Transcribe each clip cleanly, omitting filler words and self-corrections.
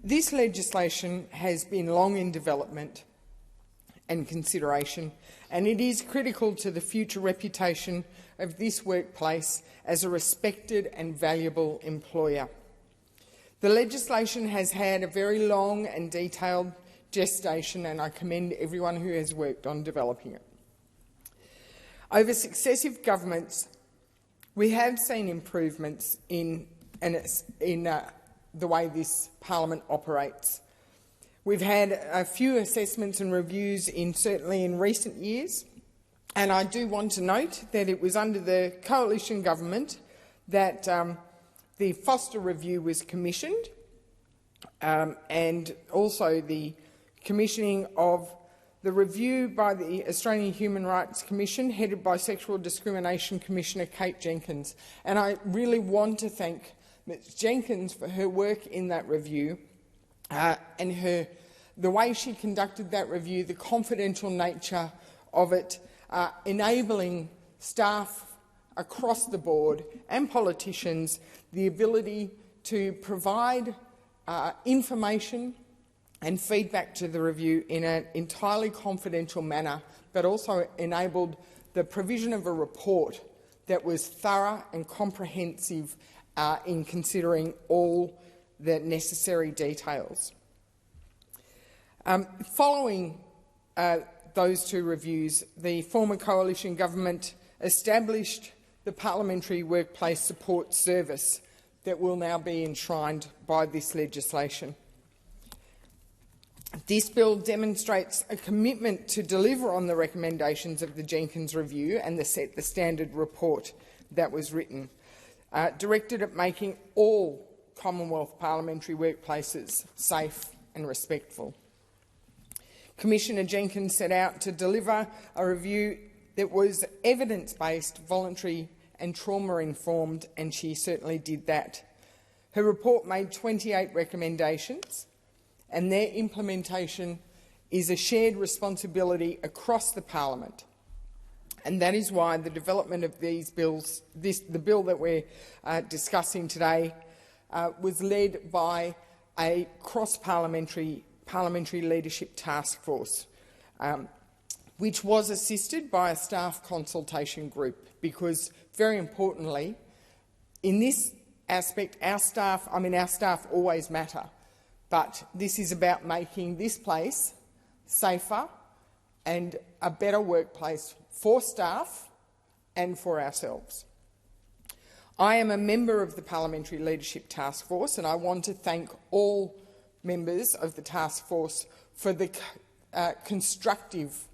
This legislation has been long in development and consideration, and it is critical to the future reputation of this workplace as a respected and valuable employer. The legislation has had a very long and detailed gestation, and I commend everyone who has worked on developing it. Over successive governments, we have seen improvements in the way this parliament operates. We've had a few assessments and reviews certainly in recent years, and I do want to note that it was under the coalition government that the Foster Review was commissioned, and also the commissioning of the review by the Australian Human Rights Commission, headed by Sexual Discrimination Commissioner Kate Jenkins. And I really want to thank Ms Jenkins for her work in that review and the way she conducted that review, the confidential nature of it, enabling staff across the board and politicians the ability to provide information and feedback to the review in an entirely confidential manner, but also enabled the provision of a report that was thorough and comprehensive in considering all the necessary details. Following those two reviews, the former coalition government established the Parliamentary Workplace Support Service that will now be enshrined by this legislation. This bill demonstrates a commitment to deliver on the recommendations of the Jenkins Review and the Set the Standard report that was written, directed at making all Commonwealth parliamentary workplaces safe and respectful. Commissioner Jenkins set out to deliver a review that was evidence-based, voluntary and trauma-informed, and she certainly did that. Her report made 28 recommendations, and their implementation is a shared responsibility across the parliament. And that is why the development of these bills, the bill that we're discussing today, was led by a cross-parliamentary leadership task force, which was assisted by a staff consultation group, because, very importantly, in this aspect, our staff always matter, but this is about making this place safer and a better workplace for staff and for ourselves. I am a member of the Parliamentary Leadership Task Force, and I want to thank all members of the task force for the constructive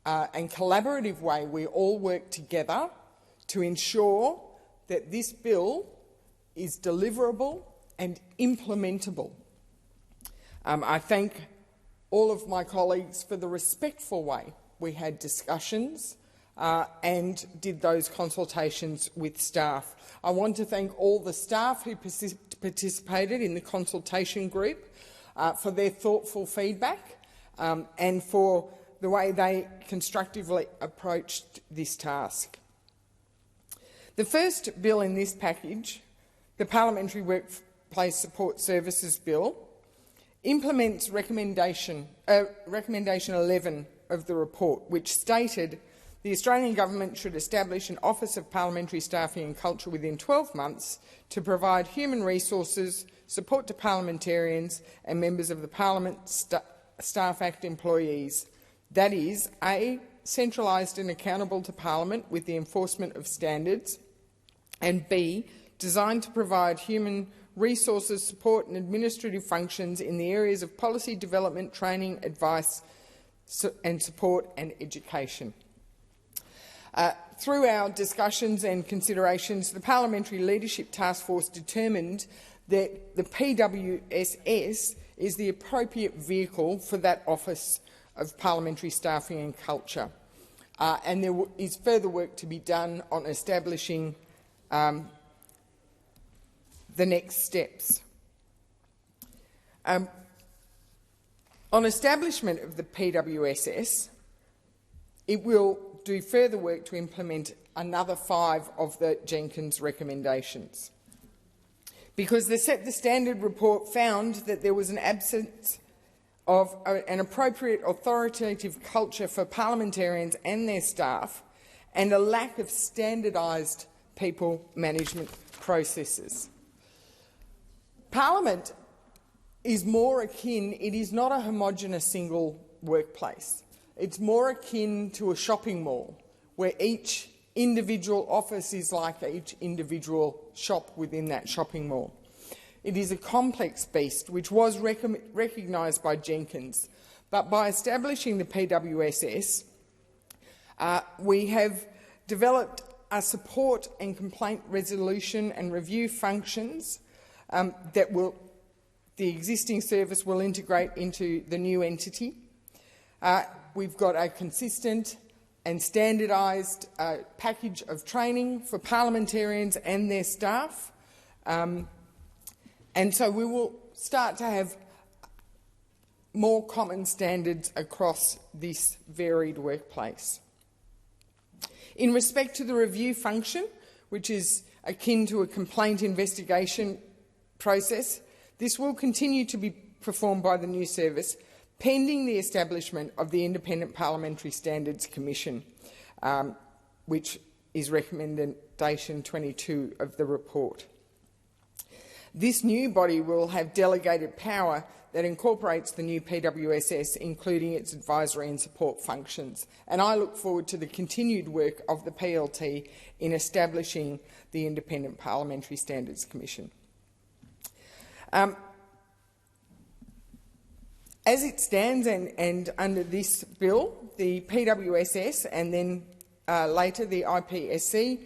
and collaborative way we all work together to ensure that this bill is deliverable and implementable. I thank all of my colleagues for the respectful way we had discussions and did those consultations with staff. I want to thank all the staff who participated in the consultation group for their thoughtful feedback and for the way they constructively approached this task. The first bill in this package, the Parliamentary Workplace Support Services Bill, implements recommendation 11 of the report, which stated the Australian Government should establish an Office of Parliamentary Staffing and Culture within 12 months to provide human resources, support to parliamentarians and members of the Parliament Staff Act employees. That is, A, centralised and accountable to Parliament with the enforcement of standards, and B, designed to provide human resources, support and administrative functions in the areas of policy development, training, advice and support and education. Through our discussions and considerations, the Parliamentary Leadership Task Force determined that the PWSS is the appropriate vehicle for that Office of Parliamentary Staffing and Culture, and there is further work to be done on establishing the next steps. On establishment of the PWSS, it will do further work to implement another 5 of the Jenkins recommendations. because the Set the Standard report found that there was an absence of an appropriate authoritative culture for parliamentarians and their staff, and a lack of standardised people management processes. Parliament is more akin, it is not a homogenous single workplace. It's more akin to a shopping mall, where each individual office is like each individual shop within that shopping mall. It is a complex beast, which was recognised by Jenkins, but by establishing the PWSS, we have developed a support and complaint resolution and review functions that the existing service will integrate into the new entity. We've got a consistent and standardised package of training for parliamentarians and their staff. And so we will start to have more common standards across this varied workplace. In respect to the review function, which is akin to a complaint investigation process, this will continue to be performed by the new service, pending the establishment of the Independent Parliamentary Standards Commission, which is recommendation 22 of the report. This new body will have delegated power that incorporates the new PWSS, including its advisory and support functions. And I look forward to the continued work of the PLT in establishing the Independent Parliamentary Standards Commission. As it stands and under this bill, the PWSS and then later the IPSC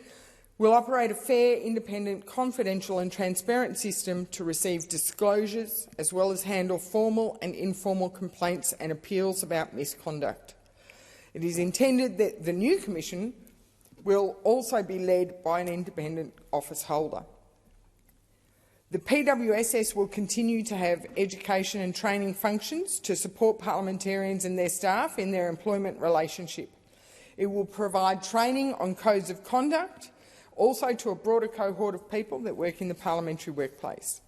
will operate a fair, independent, confidential and transparent system to receive disclosures as well as handle formal and informal complaints and appeals about misconduct. It is intended that the new Commission will also be led by an independent office holder. The PWSS will continue to have education and training functions to support parliamentarians and their staff in their employment relationship. It will provide training on codes of conduct, also to a broader cohort of people that work in the parliamentary workplace.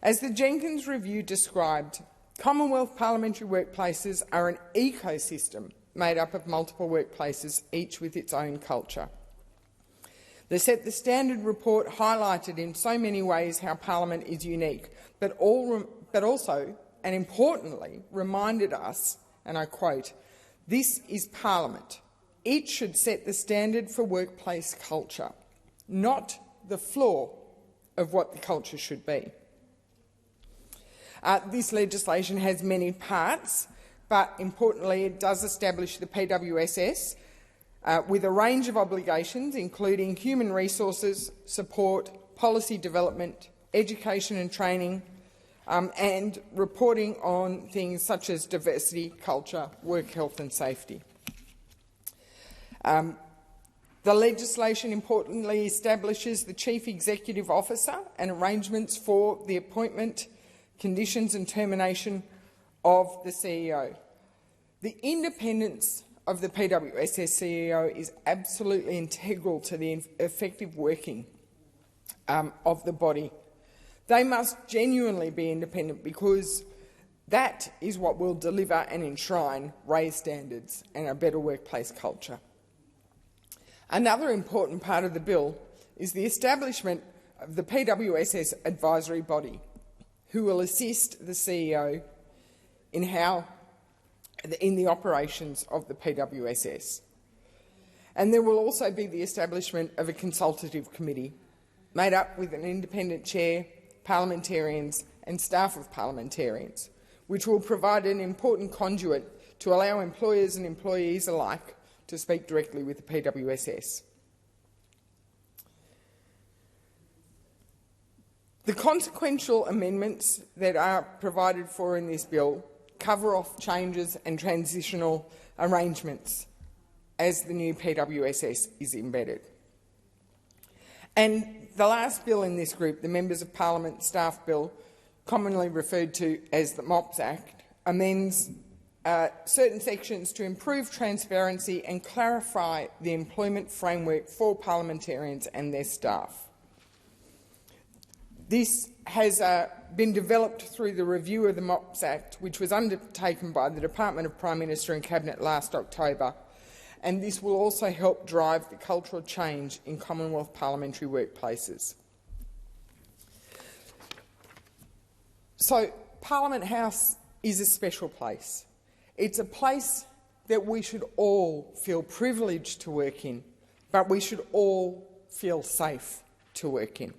As the Jenkins Review described, Commonwealth parliamentary workplaces are an ecosystem made up of multiple workplaces, each with its own culture. The Set the Standard report highlighted in so many ways how Parliament is unique, but also, and importantly, reminded us, and I quote, "This is Parliament. It should set the standard for workplace culture, not the floor of what the culture should be." This legislation has many parts, but importantly it does establish the PWSS with a range of obligations, including human resources, support, policy development, education and training, and reporting on things such as diversity, culture, work health and safety. The legislation importantly establishes the Chief Executive Officer and arrangements for the appointment, conditions and termination of the CEO. The independence of the PWSS CEO is absolutely integral to the effective working of the body. They must genuinely be independent, because that is what will deliver and enshrine raised standards and a better workplace culture. Another important part of the bill is the establishment of the PWSS advisory body, who will assist the CEO in the operations of the PWSS. And there will also be the establishment of a consultative committee made up with an independent chair, parliamentarians and staff of parliamentarians, which will provide an important conduit to allow employers and employees alike to speak directly with the PWSS. The consequential amendments that are provided for in this bill cover off changes and transitional arrangements as the new PWSS is embedded. And the last bill in this group, the Members of Parliament Staff Bill, commonly referred to as the MOPS Act, amends certain sections to improve transparency and clarify the employment framework for parliamentarians and their staff. This has been developed through the review of the MOPS Act, which was undertaken by the Department of Prime Minister and Cabinet last October, and this will also help drive the cultural change in Commonwealth parliamentary workplaces. So, Parliament House is a special place. It's a place that we should all feel privileged to work in, but we should all feel safe to work in.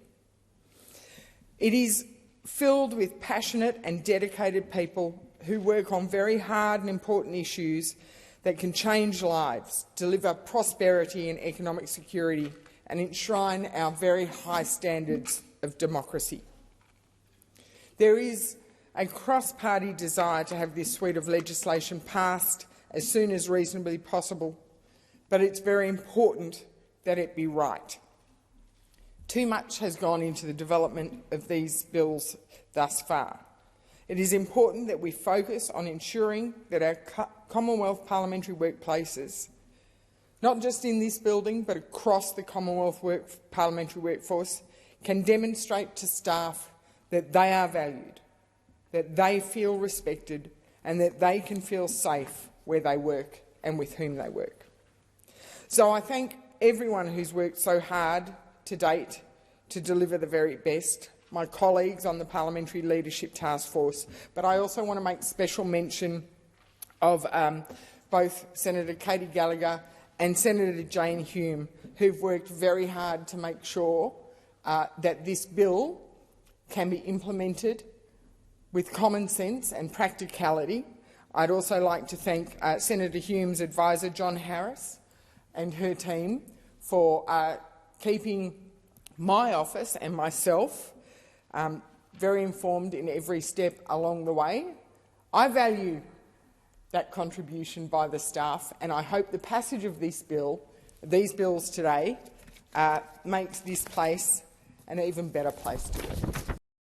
It is filled with passionate and dedicated people who work on very hard and important issues that can change lives, deliver prosperity and economic security, and enshrine our very high standards of democracy. There is a cross-party desire to have this suite of legislation passed as soon as reasonably possible, but it's very important that it be right. Too much has gone into the development of these bills thus far. It is important that we focus on ensuring that our Commonwealth parliamentary workplaces, not just in this building but across the Commonwealth parliamentary workforce, can demonstrate to staff that they are valued, that they feel respected, and that they can feel safe where they work and with whom they work. So I thank everyone who's worked so hard to date to deliver the very best, my colleagues on the Parliamentary Leadership Task Force, but I also want to make special mention of both Senator Katie Gallagher and Senator Jane Hume, who've worked very hard to make sure that this bill can be implemented with common sense and practicality. I'd also like to thank Senator Hume's advisor, John Harris, and her team for keeping my office and myself very informed in every step along the way. I value that contribution by the staff, and I hope the passage of these bills today makes this place an even better place to work.